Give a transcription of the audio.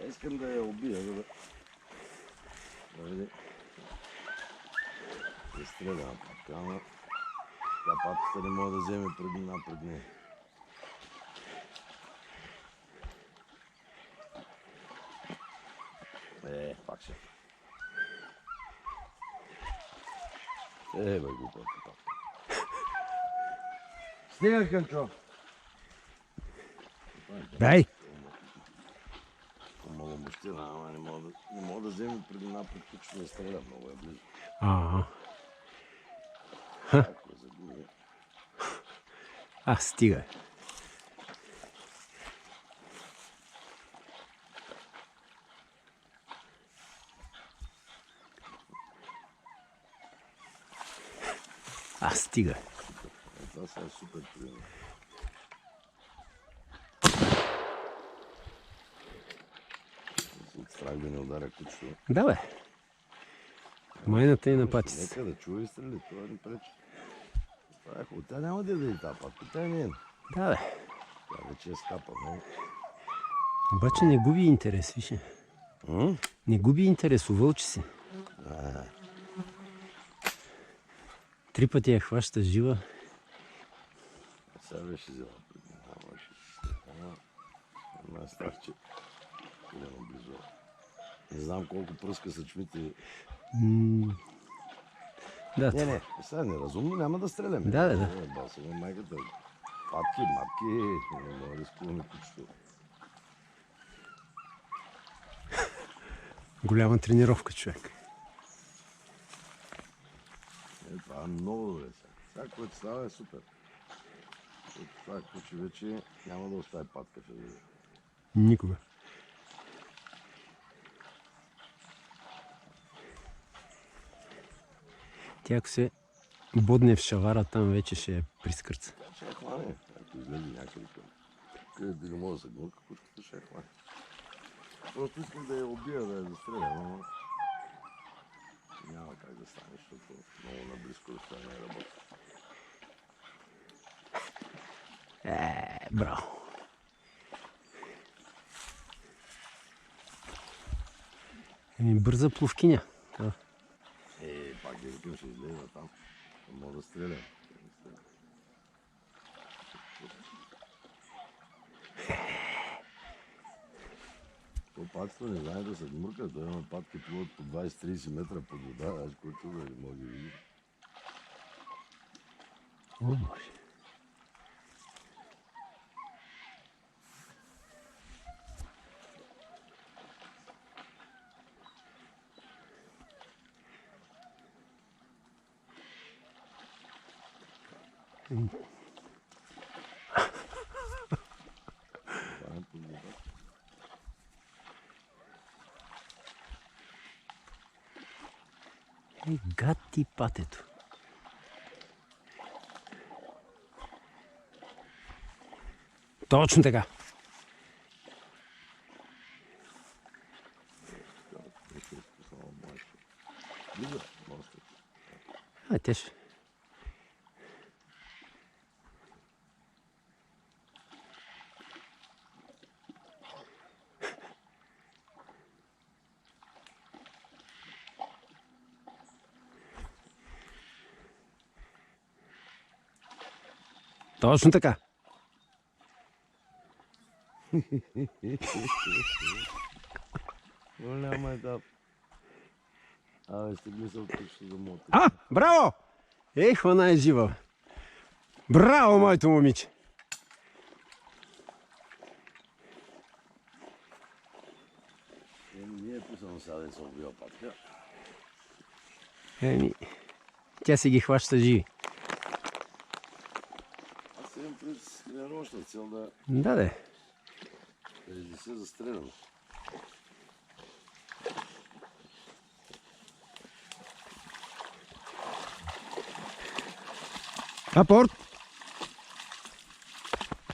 Искам да я убия, за да види. Да стреля на патка, ама тя патката не може да вземе преднина пред нея. Пак ще. Бе, глупата патка. Стига, Кънчо! Дай! Мога мъщина, ама не мога да вземе преднина пред кучето да стреля, много е близо. Ако е загубя. Стига. Стига. Това са супер приемно. От страх да не ударя кучето. Да, бе. Майната и на пати. Нека да чува и стрели, това не пречи. Това е хубаво. Тя няма да яде и тази патка, тя не е. Да, бе. Тя вече е скапа, не? Обаче не губи интерес, виж. Не губи интерес, увълчи си. 3 пъти я хваща жива. Сега беше взела преди. Ама страх, че колено близо. Не знам колко пръска са чмите. Да. Не, сега неразумно няма да стреляме. Да. Басаме майката. Патки, матки, не рискуваме кучето. Голяма тренировка, човек. Това е много добре сега. Сега, което става е супер. Това куче вече няма да остави патка в язовира. Никога. Тя ако се бодне в шавара, там вече ще я прискърца. Ще я хване. Ако излезе някъде към. Където не може да се гмурка, кучката ще я хване. Просто искам да я убия, да я застреля, но няма как да стане, защото много наблизко разстояние не работи. Браво! Бърза пловкиня. Пак да викам, ще излезе там. Не мога да стрелям. То патата не знае да се гмурка, той има патки плуват по 20-30 метра под вода, аз който да не мога да види. О, може. Това е под вода. Гад ти патето. Точно така. Те ще. Точно така. Голяма етап. Стигли се от кучето за мотор. Браво! Хвана е жива. Браво, моето момиче! Не е писано сега да се убива патка. Тя си ги хваща живи. Аз имам през тренировъчна цел да... Да. Да се застрелям. Апорт!